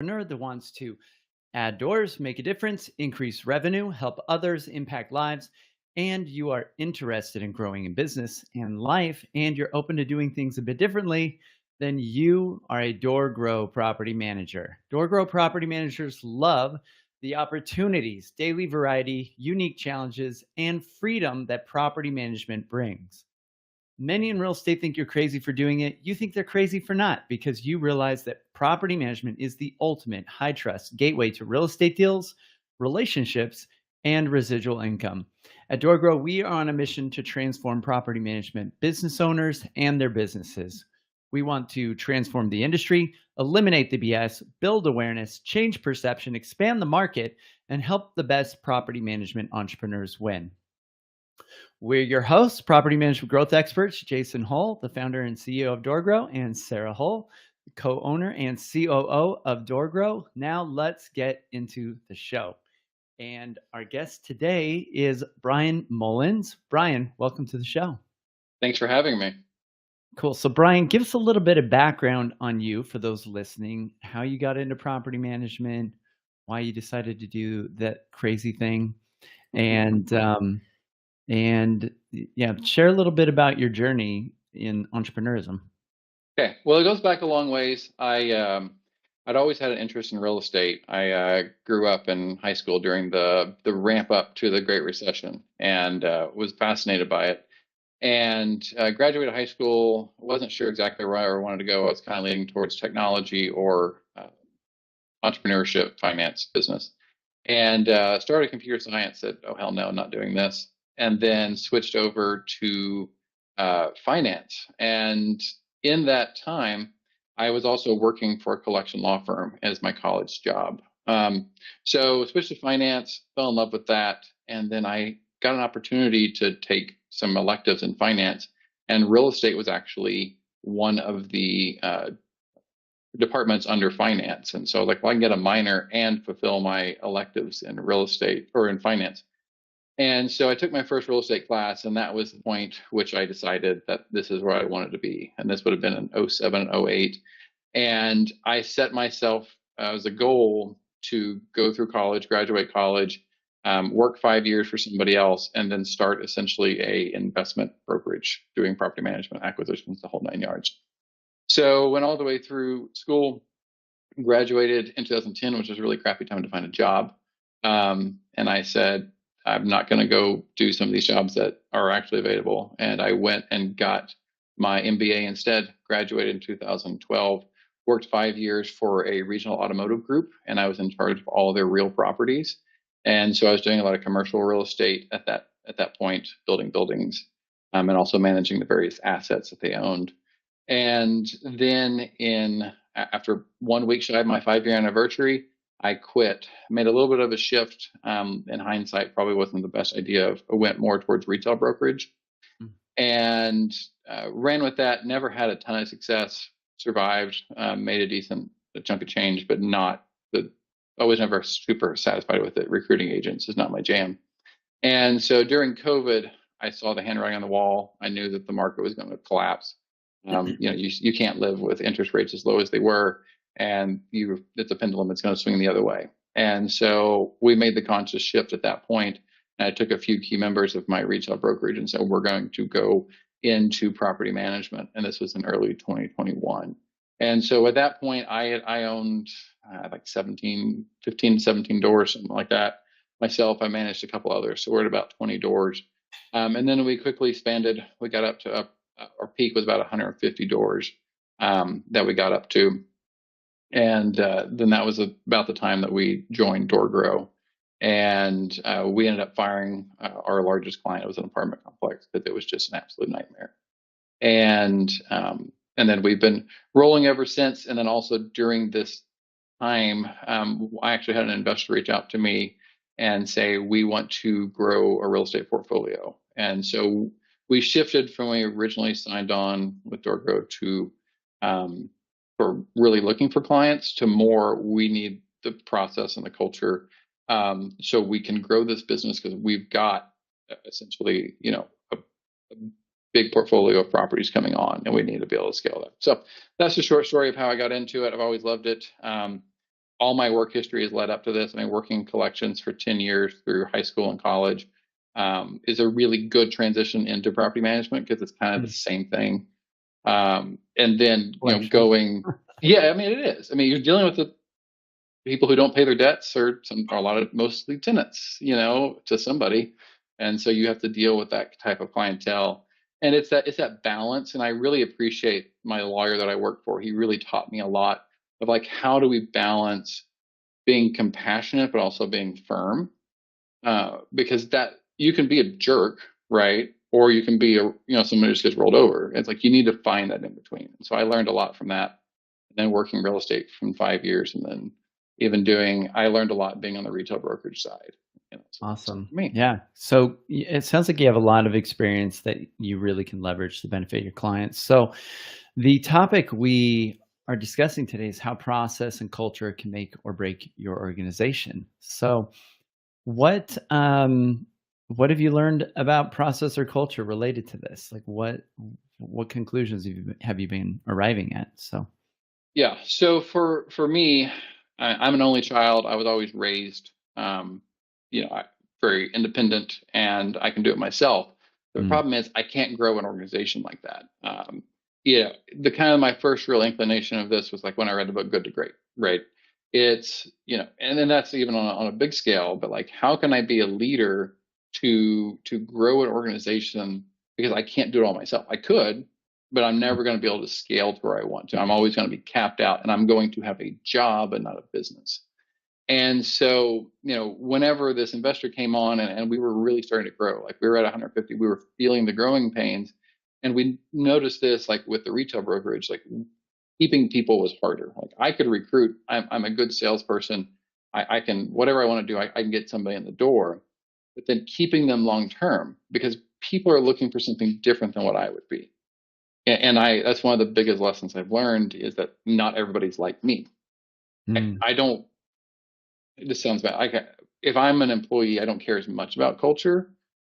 Entrepreneur that wants to add doors, make a difference, increase revenue, help others, impact lives, and you are interested in growing in business and life, and you're open to doing things a bit differently, then you are a DoorGrow property manager. DoorGrow property managers love the opportunities, daily variety, unique challenges, and freedom that property management brings. Many in real estate think you're crazy for doing it. You think they're crazy for not because you realize that property management is the ultimate high trust gateway to real estate deals, relationships, and residual income. At DoorGrow, we are on a mission to transform property management business owners and their businesses. We want to transform the industry, eliminate the BS, build awareness, change perception, expand the market, and help the best property management entrepreneurs win. We're your hosts, property management growth experts, Jason Hull, the founder and CEO of DoorGrow, and Sarah Hull, the co-owner and COO of DoorGrow. Now let's get into the show. And our guest today is Brian Mullins. Brian, welcome to the show. Thanks for having me. Cool. So Brian, give us a little bit of background on you for those listening, how you got into property management, why you decided to do that crazy thing, and yeah, share a little bit about your journey in entrepreneurism. Okay, well, it goes back a long ways. I'd always had an interest in real estate. I grew up in high school during the ramp up to the Great Recession and was fascinated by it. And graduated high school, wasn't sure exactly where I wanted to go. I was kind of leaning towards technology or entrepreneurship, finance, business, and started computer science. Said, "Oh hell no, I'm not doing this." And then switched over to finance. And in that time, I was also working for a collection law firm as my college job. So switched to finance, fell in love with that, and then I got an opportunity to take some electives in finance, and real estate was actually one of the departments under finance. And so like, well, I can get a minor and fulfill my electives in real estate or in finance. And so I took my first real estate class, and that was the point which I decided that this is where I wanted to be. And this would have been in '07, '08. And I set myself as a goal to go through college, graduate college, work 5 years for somebody else, and then start essentially a investment brokerage doing property management, acquisitions, the whole 9 yards. So went all the way through school, graduated in 2010, which was a really crappy time to find a job. And I said, I'm not going to go do some of these jobs that are actually available. And I went and got my MBA instead, graduated in 2012, worked 5 years for a regional automotive group, and I was in charge of all their real properties. And so I was doing a lot of commercial real estate at that point, building buildings, and also managing the various assets that they owned. And then after 1 week shy of my 5 year anniversary, I quit. Made a little bit of a shift. In hindsight, probably wasn't the best idea. I went more towards retail brokerage and ran with that. Never had a ton of success. Survived, made a decent chunk of change, but I was never super satisfied with it. Recruiting agents is not my jam. And so during COVID, I saw the handwriting on the wall. I knew that the market was going to collapse. You can't live with interest rates as low as they were, and it's a pendulum. It's going to swing the other way. And so we made the conscious shift at that point. And I took a few key members of my retail brokerage and said, we're going to go into property management. And this was in early 2021. And so at that point, I owned like 15, 17 doors, something like that. Myself, I managed a couple others. So we're at about 20 doors. And then we quickly expanded. We got up to our peak was about 150 doors that we got up to. And then that was about the time that we joined DoorGrow. And we ended up firing our largest client. It was an apartment complex because it was just an absolute nightmare. And then we've been rolling ever since. And then also during this time, I actually had an investor reach out to me and say, we want to grow a real estate portfolio. And so we shifted from when we originally signed on with DoorGrow to for really looking for clients to more, we need the process and the culture so we can grow this business because we've got essentially, a big portfolio of properties coming on, and we need to be able to scale that. So that's the short story of how I got into it. I've always loved it. all my work history has led up to this. I mean, working collections for 10 years through high school and college is a really good transition into property management because it's kind of the Mm. same thing. And then, Collection. going, yeah, I mean, it is. I mean, you're dealing with the people who don't pay their debts or a lot of mostly tenants, to somebody. And so you have to deal with that type of clientele. And it's that balance. And I really appreciate my lawyer that I work for. He really taught me a lot of like, how do we balance being compassionate, but also being firm? Because that you can be a jerk, right? Or you can be someone who just gets rolled over. It's like, you need to find that in between. And so I learned a lot from that. And then working real estate from 5 years, and then I learned a lot being on the retail brokerage side. So Awesome. for me, Yeah. So it sounds like you have a lot of experience that you really can leverage to benefit your clients. So the topic we are discussing today is how process and culture can make or break your organization. So what have you learned about process or culture related to this? Like what conclusions have you been arriving at? So yeah. So for me, I'm an only child. I was always raised, very independent, and I can do it myself. The mm, problem is I can't grow an organization like that. The kind of my first real inclination of this was like when I read the book Good to Great, right? It's, and then that's even on a big scale, but like, how can I be a leader to grow an organization? Because I can't do it all myself. I could, but I'm never going to be able to scale to where I want to. I'm always going to be capped out, and I'm going to have a job and not a business. And so, whenever this investor came on, and we were really starting to grow, like we were at 150, we were feeling the growing pains. And we noticed this, like with the retail brokerage, like keeping people was harder. Like I could recruit, I'm a good salesperson. I can, whatever I want to do, I can get somebody in the door, but then keeping them long term, because people are looking for something different than what I would be. And that's one of the biggest lessons I've learned, is that not everybody's like me. mm, I don't, this sounds bad. If I'm an employee, I don't care as much about culture,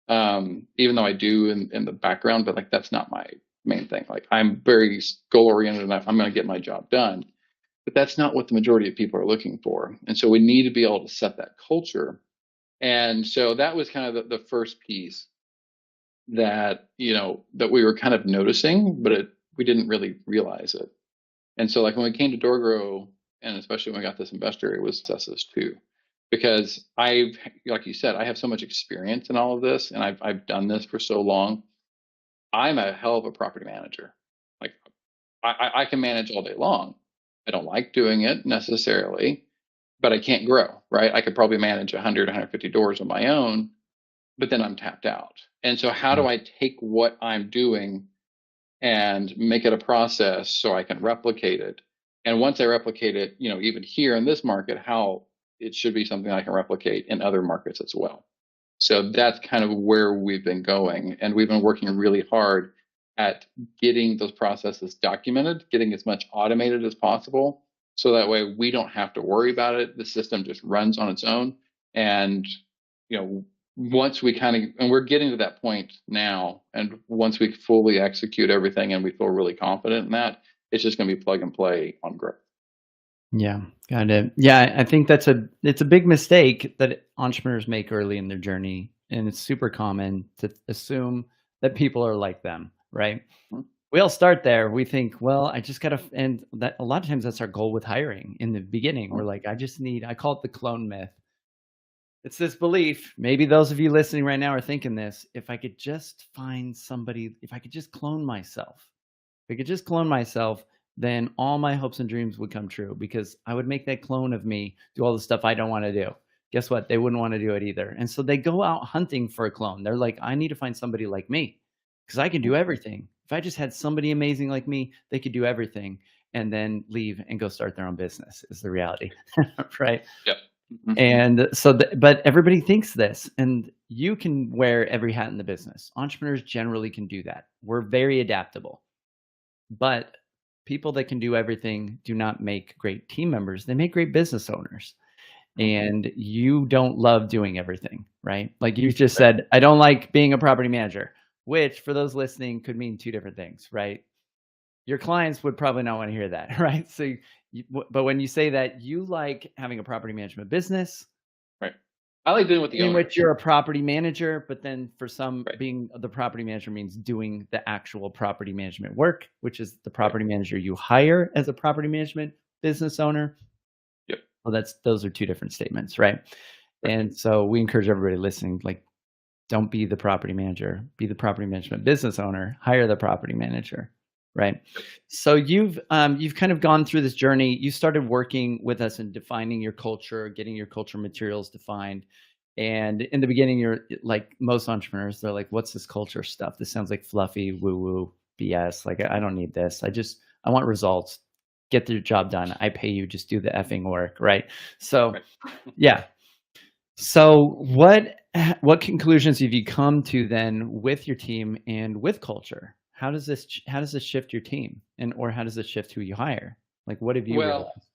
even though I do in the background, but like, that's not my main thing. Like I'm very goal oriented enough. I'm going to get my job done, but that's not what the majority of people are looking for. And so we need to be able to set that culture. And so that was kind of the first piece that we were kind of noticing, but we didn't really realize it. And so like when we came to DoorGrow, and especially when we got this investor, it was us too, because like you said, I have so much experience in all of this, and I've done this for so long. I'm a hell of a property manager. Like I can manage all day long. I don't like doing it necessarily, but I can't grow, right? I could probably manage 100, 150 doors on my own, but then I'm tapped out. And so how do mm, I take what I'm doing and make it a process so I can replicate it? And once I replicate it, even here in this market, how it should be something I can replicate in other markets as well. So that's kind of where we've been going. And we've been working really hard at getting those processes documented, getting as much automated as possible. So that way we don't have to worry about it. The system just runs on its own. And, once we and we're getting to that point now, and once we fully execute everything and we feel really confident in that, it's just going to be plug and play on growth. yeah, got it. Yeah, I think it's a big mistake that entrepreneurs make early in their journey, and it's super common to assume that people are like them, right? Mhm. We all start there. We think, well, I just gotta, and that a lot of times that's our goal with hiring in the beginning. We're like, I call it the clone myth. It's this belief. Maybe those of you listening right now are thinking this. If I could just find somebody, if I could just clone myself, if I could just clone myself, then all my hopes and dreams would come true because I would make that clone of me do all the stuff I don't want to do. Guess what? They wouldn't want to do it either. And so they go out hunting for a clone. They're like, I need to find somebody like me because I can do everything. If I just had somebody amazing like me, they could do everything and then leave and go start their own business, is the reality. Right. Yep. Mhm. And so, but everybody thinks this, and you can wear every hat in the business. Entrepreneurs generally can do that. We're very adaptable. But people that can do everything do not make great team members. They make great business owners. And you don't love doing everything, right? Like you just Right. said, I don't like being a property manager, which for those listening could mean two different things, right? Your clients would probably not want to hear that, right? So But when you say that you like having a property management business Right. I like dealing with the in which owners. you're a property manager, but then for some, Right. being the property manager means doing the actual property management work, which is the Right. property manager you hire as a property management business owner. Yep. Well, those are two different statements, right? Right. And so we encourage everybody listening, like, don't be the property manager, be the property management business owner, hire the property manager, right? Yep. So you've kind of gone through this journey. You started working with us and defining your culture, getting your culture materials defined. And in the beginning, you're like most entrepreneurs, they're like, what's this culture stuff? This sounds like fluffy woo-woo BS. Like, I don't need this. I want results. Get the job done. I pay you, just do the effing work, right? So Right. yeah. So what conclusions have you come to then with your team and with culture? How does this shift your team, and or how does it shift who you hire? Like, what have you Well, realized?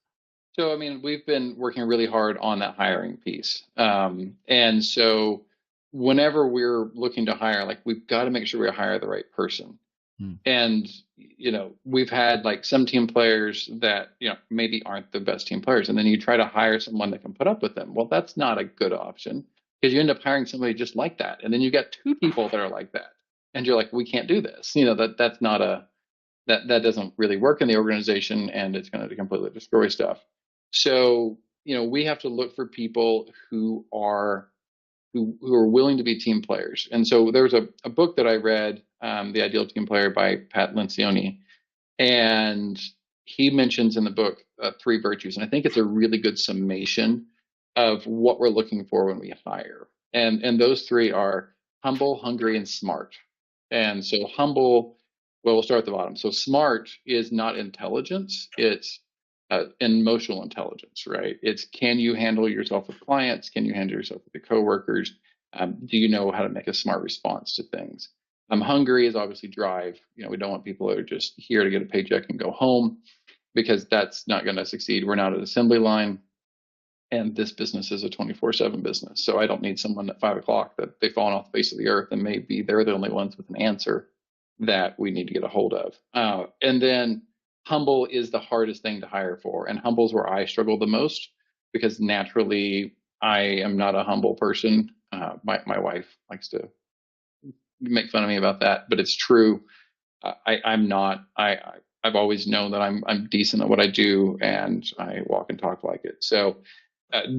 so I mean, we've been working really hard on that hiring piece. And so whenever we're looking to hire, like we've got to make sure we hire the right person. Mm, And we've had like some team players that maybe aren't the best team players, and then you try to hire someone that can put up with them. Well, that's not a good option, because you end up hiring somebody just like that, and then you got two people that are like that, and you're like, we can't do this. That's not a that doesn't really work in the organization, and it's going to completely destroy stuff. So we have to look for people who are willing to be team players. And so there was a book that I read, The Ideal Team Player by Pat Lencioni, and he mentions in the book three virtues, and I think it's a really good summation of what we're looking for when we hire. And those three are humble, hungry, and smart. And so humble, well, we'll start at the bottom. So smart is not intelligence; it's emotional intelligence, right? It's, can you handle yourself with clients? Can you handle yourself with the coworkers? Do you know how to make a smart response to things? Hungry is obviously drive. We don't want people that are just here to get a paycheck and go home, because that's not going to succeed. We're not an assembly line, and this business is a 24/7 business. So I don't need someone at 5 o'clock that they've fallen off the face of the earth and maybe they're the only ones with an answer that we need to get a hold of. And then humble is the hardest thing to hire for. And humble is where I struggle the most, because naturally I am not a humble person. My wife likes to make fun of me about that, but it's true. I'm not. I've always known that I'm decent at what I do, and I walk and talk like it. So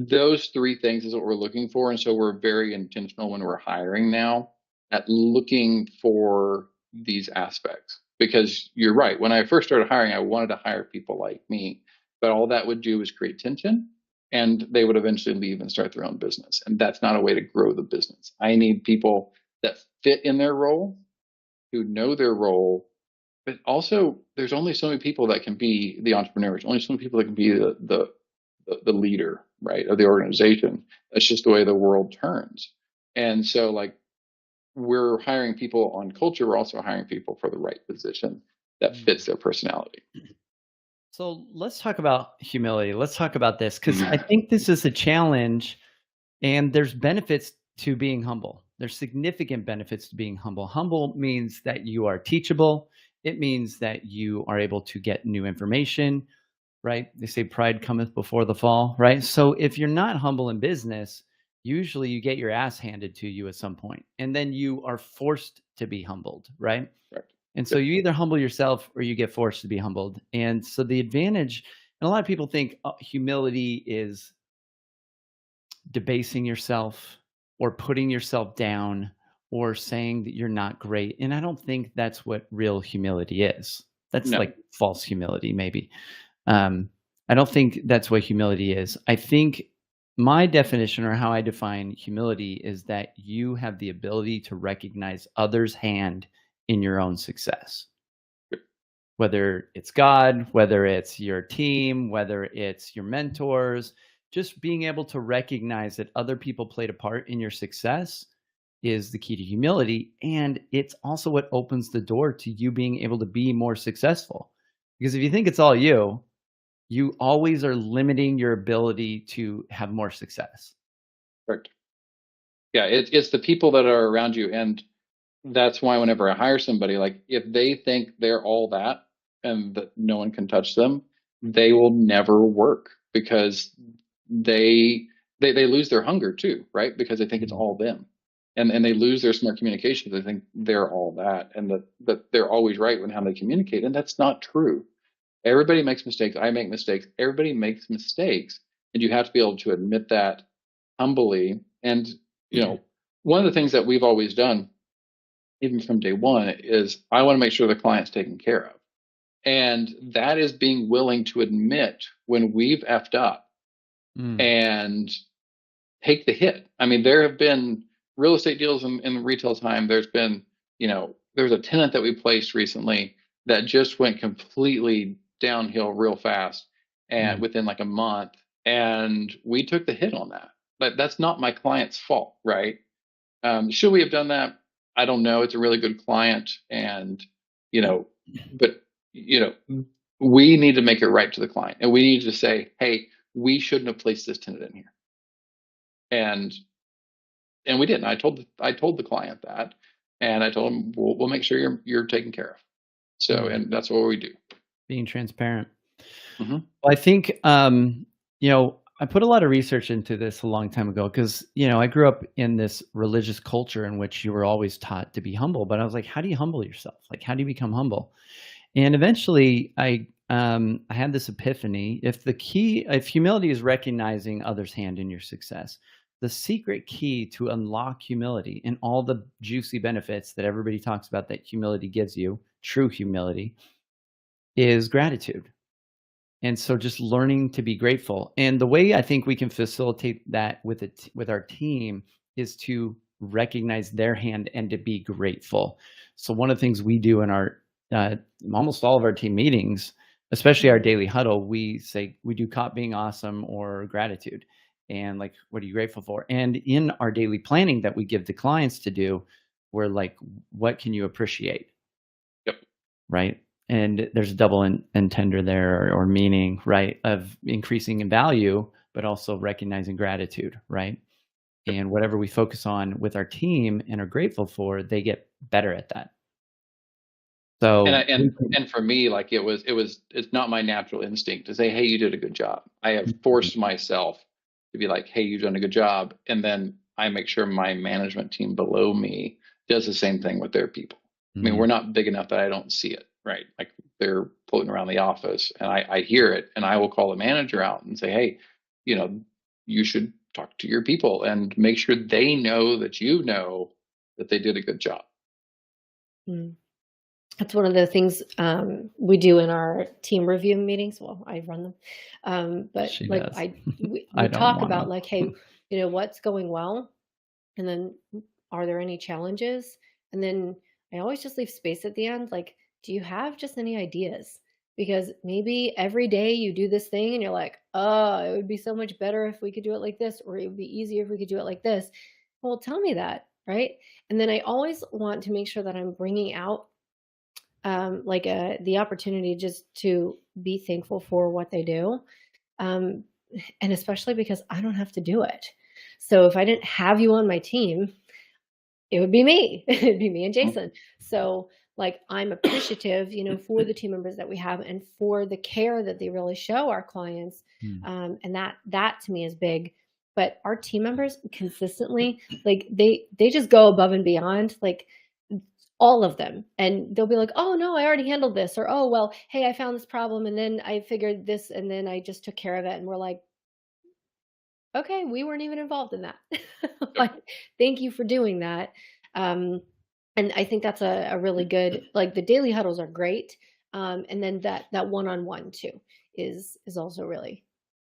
those three things is what we're looking for, and so we're very intentional when we're hiring now at looking for these aspects. Because you're right. When I first started hiring, I wanted to hire people like me, but all that would do is create tension, and they would eventually leave and start their own business, and that's not a way to grow the business. I need people that fit in their role, who know their role, but also there's only so many people that can be the entrepreneurs, only so many people that can be the leader, right, of the organization. That's just the way the world turns. And so, like, we're hiring people on culture, we're also hiring people for the right position that mm. fits their personality. So let's talk about humility. Let's talk about this, because I Mhm. think this is a challenge, and there's benefits to being humble. There's significant benefits to being humble. Humble means that you are teachable. It means that you are able to get new information, right? They say pride cometh before the fall, right? So if you're not humble in business, usually you get your ass handed to you at some point, and then you are forced to be humbled, right? Right. And so Yep. you either humble yourself or you get forced to be humbled. And so the advantage, and a lot of people think humility is debasing yourself or putting yourself down or saying that you're not great. And I don't think that's what real humility is. That's No. like false humility, maybe. Um, I don't think that's what humility is. I think my definition, or how I define humility, is that you have the ability to recognize others' hand in your own success, Yep. whether it's God, whether it's your team, whether it's your mentors. Just being able to recognize that other people played a part in your success is the key to humility. And it's also what opens the door to you being able to be more successful. Because if you think it's all you always are limiting your ability to have more success. Correct. Yeah, it's the people that are around you. And that's why whenever I hire somebody, like, if they think they're all that and that no one can touch them, they will never work because they they lose their hunger too, right? Because they think it's Mhm. all them. And they lose their smart communication. They think they're all that, and that they're always right when how they communicate. And that's not true. Everybody makes mistakes. I make mistakes. Everybody makes mistakes. And you have to be able to admit that humbly. And, you know, one of the things that we've always done, even from day one, is I want to make sure the client's taken care of. And that is being willing to admit when we've effed up Mm. and take the hit. I mean, there have been real estate deals in retail time. There's been, there's a tenant that we placed recently that just went completely downhill real fast and Mm. within like a month. And we took the hit on that. But that's not my client's fault, right? Should we have done that? I don't know. It's a really good client. And, you know, but, you know, we need to make it right to the client. And we need to say, hey, we shouldn't have placed this tenant in here. And we didn't. I told the client that, and I told him we'll make sure you're taken care of. So, Mm. and that's what we do. Being transparent. Hmm. Well, I think, I put a lot of research into this a long time ago because, I grew up in this religious culture in which you were always taught to be humble. But I was like, how do you humble yourself? Like, how do you become humble? And eventually I had this epiphany. If humility is recognizing others' hand in your success, the secret key to unlock humility and all the juicy benefits that everybody talks about that humility gives you, true humility, is gratitude. And so just learning to be grateful. And the way I think we can facilitate that with our team is to recognize their hand and to be grateful. So one of the things we do in our uh, almost all of our team meetings, especially our Mhm. daily huddle, we say we do caught being awesome or gratitude. And like, what are you grateful for? And in our daily planning that we give to clients to do, we're like, what can you appreciate? Yep. Right? And there's a double entender there or meaning, right, of increasing in value, but also recognizing gratitude, right? Yep. And whatever we focus on with our team and are grateful for, they get better at that. And So we can, for me, like it's not my natural instinct to say, hey, you did a good job. I have Mhm. forced myself to be like, hey, you've done a good job, and then I make sure my management team below me does the same thing with their people. I mean, we're Mhm. not big enough that I don't see it, right? Like they're floating around the office, and I hear it, and I will call the manager out and say, hey, you know, you should talk to your people and make sure they know that you know that they did a good job. Mm. That's one of the things, we do in our team review meetings. Well, I run them. But She like does. I we don't talk want about to. like, hey, what's going well? And then are there any challenges? And then I always just leave space at the end. Like, do you have just any ideas? Because maybe every day you do this thing and you're like, oh, it would be so much better if we could do it like this, or it would be easier if we could do it like this. Well, tell me that. Right. And then I always want to make sure that I'm bringing out the opportunity just to be thankful for what they do. Um, and especially because I don't have to do it. So if I didn't have you on my team, it would be me. It'd be me and Mhm. Jason. So like I'm appreciative, for the team members that we have and for the care that they really show our clients. Mm. And that to me is big. But our team members consistently, like they just go above and beyond. Like all of them. And they'll be like, "Oh, no, I already handled this," or, "Oh, well, hey, I found this problem and then I figured this and then I just took care of it." And we're like, "Okay, we weren't even involved in that." Yep. Like, thank you for doing that. Um, and I think that's a really good like the daily huddles are great. And then that one-on-one too is also really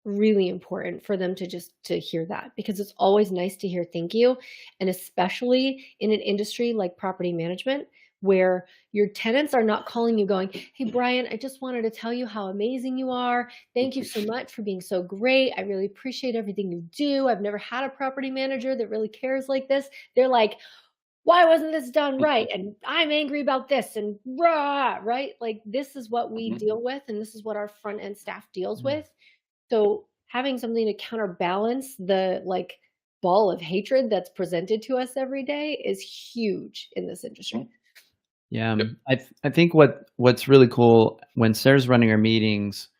really important for them to just to hear that because it's always nice to hear thank you, and especially in an industry like property management where your tenants are not calling you going, "Hey Brian, I just wanted to tell you how amazing you are. Thank you so much for being so great. I really appreciate everything you do. I've never had a property manager that really cares like this." They're like, "Why wasn't this done right? And I'm angry about this and rah," right? Like this is what we Mhm. deal with and this is what our front end staff deals Mm. with. So having something to counterbalance the like ball of hatred that's presented to us every day is huge in this industry. Mhm. Yeah. Yep. I think what's really cool when Sarah's running our meetings,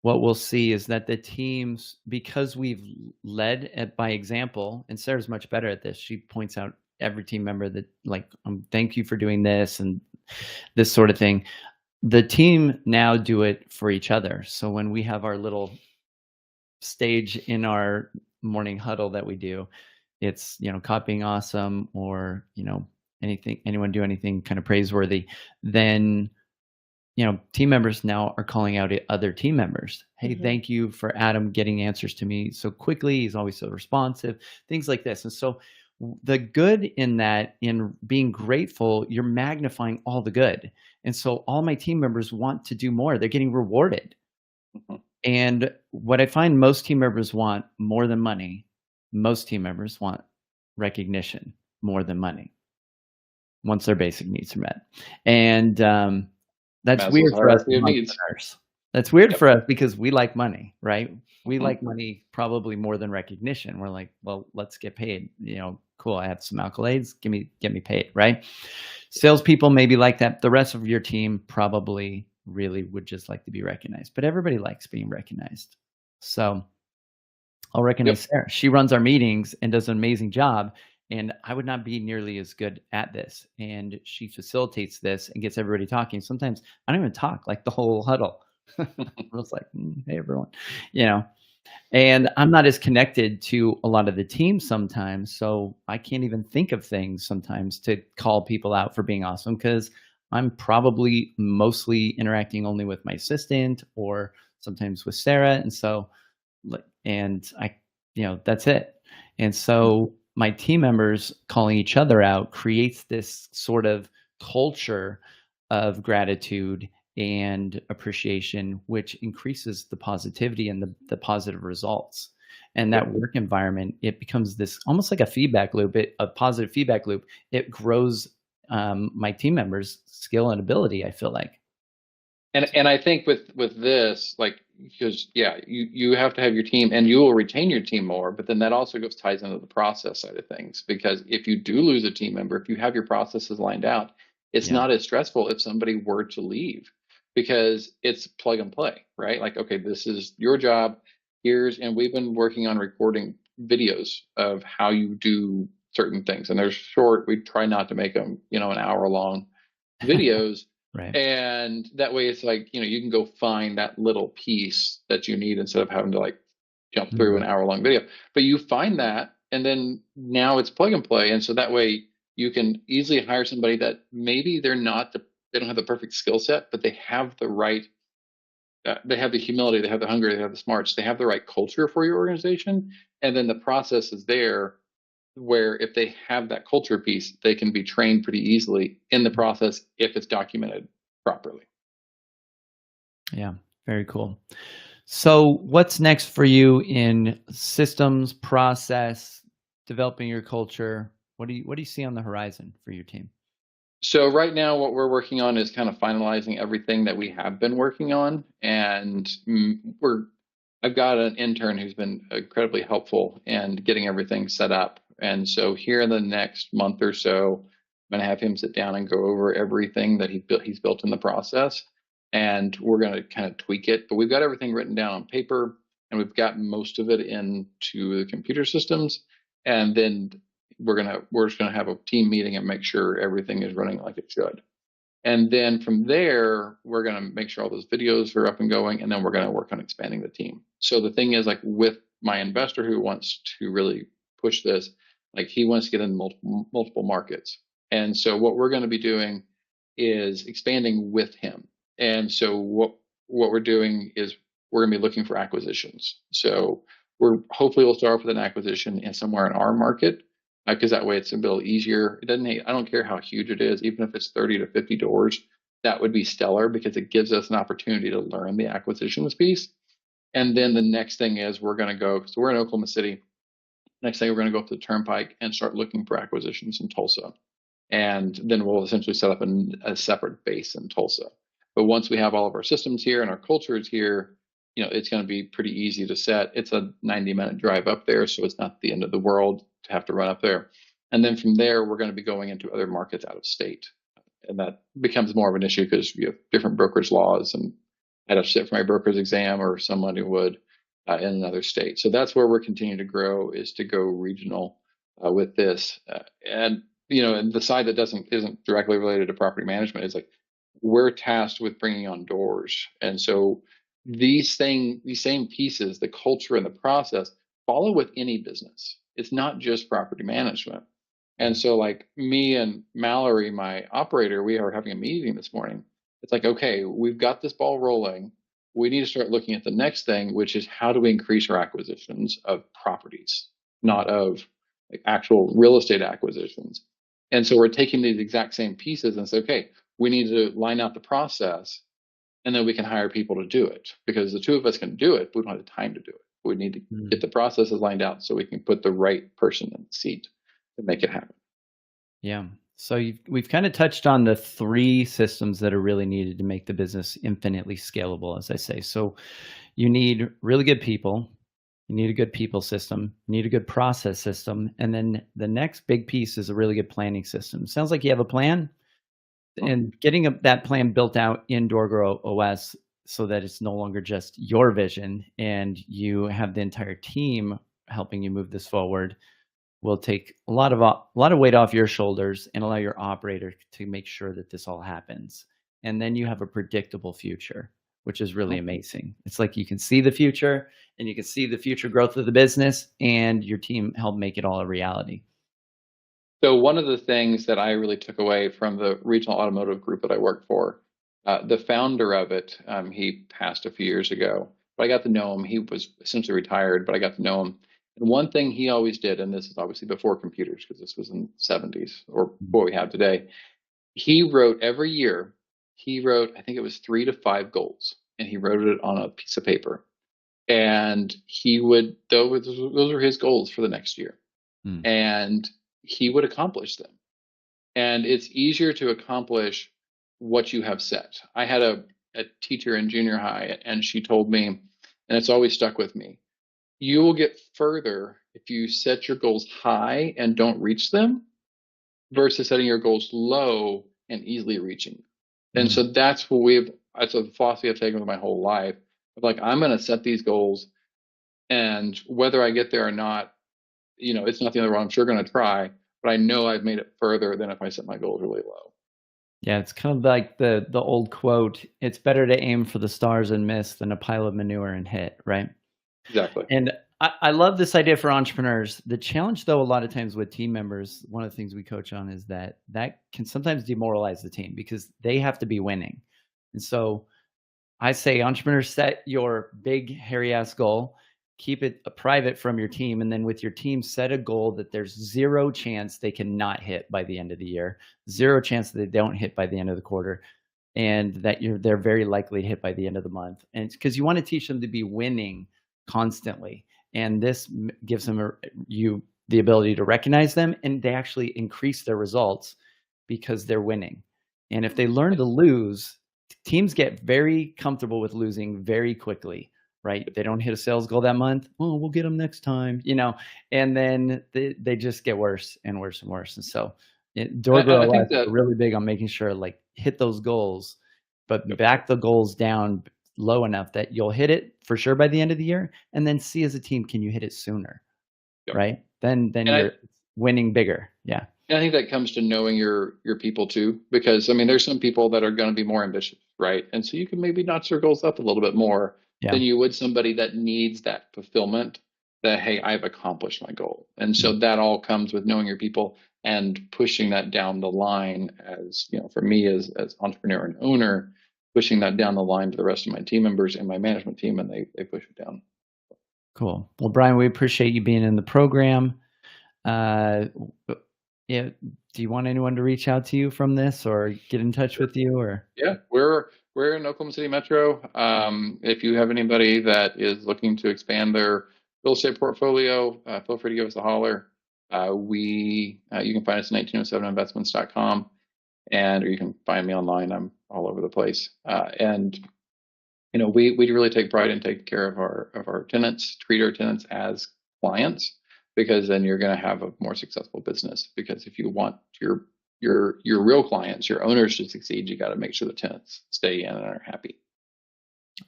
what we'll see is that the teams, because we've led by example, and Sarah's much better at this. She points out every team member that, like, thank you for doing this and this sort of thing. The team now do it for each other. So when we have our little stage in our morning huddle that we do, it's, copying awesome, or, anyone do anything kind of praiseworthy, then, team members now are calling out at other team members. Hey, Hmm. thank you for Adam getting answers to me so quickly. He's always so responsive, things like this. And so the good in that, in being grateful, you're magnifying all the good. And so all my team members want to do more. They're getting rewarded. Mhm. And what I find most team members want more than money, most team members want recognition more than money once their basic needs are met. And that's Maslow's weird for us hierarchy as of needs. entrepreneurs. That's weird Yep. for us because we like money, right? We Mhm. like money probably more than recognition. We're like, well, let's get paid. Cool. I have some accolades. Get me paid, right? Salespeople maybe like that. The rest of your team probably really would just like to be recognized. But everybody likes being recognized. So I'll recognize Yep. Sarah. She runs our meetings and does an amazing job. And I would not be nearly as good at this. And she facilitates this and gets everybody talking. Sometimes I don't even talk, like the whole huddle. I was like, hey, everyone, you know, and I'm not as connected to a lot of the team sometimes. So I can't even think of things sometimes to call people out for being awesome, because I'm probably mostly interacting only with my assistant or sometimes with Sarah. And so, like, and I, that's it. And so my team members calling each other out creates this sort of culture of gratitude and appreciation, which increases the positivity and the positive results. And Yep. that work environment, it becomes this almost like a feedback loop, a positive feedback loop. It grows my team members' skill and ability, I feel like. And I think with this, like, because yeah, you have to have your team, and you will retain your team more, but then that also ties into the process side of things. Because if you do lose a team member, if you have your processes lined out, it's Yeah. not as stressful if somebody were to leave, because it's plug and play, right? Like, okay, this is your job. And we've been working on recording videos of how you do certain things, and they're short. We try not to make them, an hour long videos, Right. and that way it's like, you can go find that little piece that you need instead of having to like jump through an Mhm. hour long video. But you find that, and then now it's plug and play. And so that way you can easily hire somebody that maybe they don't have the perfect skill set, but they have the right, they have the humility, they have the hunger, they have the smarts, they have the right culture for your organization. And then the process is there, where if they have that culture piece, they can be trained pretty easily in the process if it's documented properly. Yeah, very cool. So, what's next for you in systems, process, developing your culture? What do you see on the horizon for your team? So right now, what we're working on is kind of finalizing everything that we have been working on, and I've got an intern who's been incredibly helpful in getting everything set up. And so here in the next month or so, I'm going to have him sit down and go over everything that he's built in the process, and we're going to kind of tweak it. But we've got everything written down on paper, and we've got most of it into the computer systems, and then we're just gonna have a team meeting and make sure everything is running like it should. And then from there, we're gonna make sure all those videos are up and going, and then we're gonna work on expanding the team. So the thing is, like, with my investor who wants to really push this, like, he wants to get in multiple markets. And so what we're going to be doing is expanding with him. And so what we're doing is we're going to be looking for acquisitions. So we'll start off with an acquisition in somewhere in our market, because that way it's a little easier. I don't care how huge it is, even if it's 30 to 50 doors, that would be stellar, because it gives us an opportunity to learn the acquisitions piece. And then the next thing is we're going to go, because we're in Oklahoma City. Next thing, we're going to go up to the Turnpike and start looking for acquisitions in Tulsa. And then we'll essentially set up a separate base in Tulsa. But once we have all of our systems here and our culture is here, it's going to be pretty easy to set. It's a 90-minute drive up there, so it's not the end of the world to have to run up there. And then from there, we're going to be going into other markets out of state. And that becomes more of an issue because you have different brokerage laws and I'd have to sit for my broker's exam, or somebody would in another state. So that's where we're continuing to grow, is to go regional with this. And and the side that isn't directly related to property management is like, we're tasked with bringing on doors, and so these same pieces, the culture and the process, follow with any business. It's not just property management. And so, like, me and Mallory, my operator, we are having a meeting this morning. It's like, okay, we've got this ball rolling. We need to start looking at the next thing, which is, how do we increase our acquisitions of properties, not of like actual real estate acquisitions. And so we're taking these exact same pieces and say, okay, we need to line out the process, and then we can hire people to do it, because the two of us can do it, but we don't have the time to do it. We need to get the processes lined out so we can put the right person in the seat to make it happen. Yeah. So we've kind of touched on the 3 systems that are really needed to make the business infinitely scalable, as I say. So you need really good people. You need a good people system. You need a good process system. And then the next big piece is a really good planning system. Sounds like you have a plan, and getting that plan built out in DoorGrow OS so that it's no longer just your vision and you have the entire team helping you move this forward will take a lot of weight off your shoulders and allow your operator to make sure that this all happens. And then you have a predictable future, which is really amazing. It's like you can see the future, and you can see the future growth of the business, and your team help make it all a reality. So one of the things that I really took away from the regional automotive group that I worked for, the founder of it, he passed a few years ago, but I got to know him. He was essentially retired, but I got to know him. And one thing he always did, and this is obviously before computers, because this was in the 70s or what we have today, he wrote every year, I think it was 3 to 5 goals, and he wrote it on a piece of paper. And those were his goals for the next year. And he would accomplish them. And it's easier to accomplish what you have set. I had a teacher in junior high, and she told me, and it's always stuck with me, you will get further if you set your goals high and don't reach them, versus setting your goals low and easily reaching them. And so that's a philosophy I've taken with my whole life. Of like, I'm going to set these goals, and whether I get there or not, it's not the other one. I'm sure going to try, but I know I've made it further than if I set my goals really low. Yeah, it's kind of like the old quote, it's better to aim for the stars and miss than a pile of manure and hit, right? Exactly. And I love this idea for entrepreneurs. The challenge, though, a lot of times with team members, one of the things we coach on is that can sometimes demoralize the team because they have to be winning. And so I say, entrepreneurs, set your big, hairy ass goal, keep it private from your team. And then with your team, set a goal that there's 0 chance they cannot hit by the end of the year, 0 chance that they don't hit by the end of the quarter, and that they're very likely to hit by the end of the month. And because you want to teach them to be winning constantly. And this gives them the ability to recognize them, and they actually increase their results because they're winning. And if they learn to lose, teams get very comfortable with losing very quickly, right? They don't hit a sales goal that month. Oh, we'll get them next time, and then they just get worse and worse and worse. And so DoorGrow I think is that really big on making sure, like, hit those goals, but back the goals down low enough that you'll hit it for sure by the end of the year, and then see as a team, can you hit it sooner, right? Then you're winning bigger. Yeah. And I think that comes to knowing your people too, because I mean, there's some people that are going to be more ambitious, right? And so you can maybe notch their goals up a little bit more than you would somebody that needs that fulfillment, that, hey, I've accomplished my goal. And so that all comes with knowing your people and pushing that down the line, as for me as entrepreneur and owner, pushing that down the line to the rest of my team members and my management team, and they push it down. Cool. Well, Brian, we appreciate you being in the program. Yeah. Do you want anyone to reach out to you from this, or get in touch with you, or? Yeah, we're in Oklahoma City Metro. If you have anybody that is looking to expand their real estate portfolio, feel free to give us a holler. You can find us at 1907investments.com, or you can find me online. I'm all over the place. And we really take pride in taking care of our tenants, treat our tenants as clients, because then you're going to have a more successful business. Because if you want your real clients, your owners to succeed, you got to make sure the tenants stay in and are happy.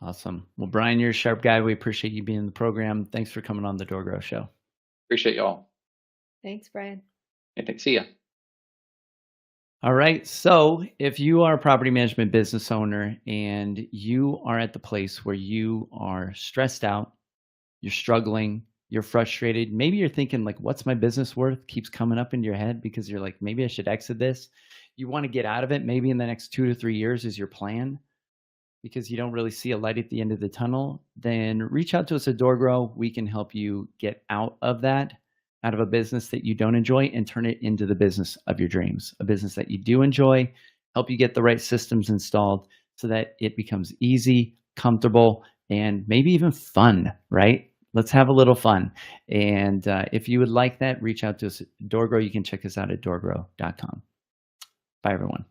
Awesome. Well, Brian, you're a sharp guy. We appreciate you being in the program. Thanks for coming on the DoorGrow show. Appreciate y'all. Thanks, Brian. See ya. All right. So, if you are a property management business owner and you are at the place where you are stressed out, you're struggling, you're frustrated, maybe you're thinking, like, what's my business worth? Keeps coming up into your head because you're like, maybe I should exit this. You want to get out of it. Maybe in the next 2 to 3 years is your plan because you don't really see a light at the end of the tunnel. Then reach out to us at DoorGrow. We can help you get out of that, out of a business that you don't enjoy, and turn it into the business of your dreams, a business that you do enjoy, help you get the right systems installed so that it becomes easy, comfortable, and maybe even fun, right? Let's have a little fun. And if you would like that, reach out to us at DoorGrow. You can check us out at doorgrow.com. Bye, everyone.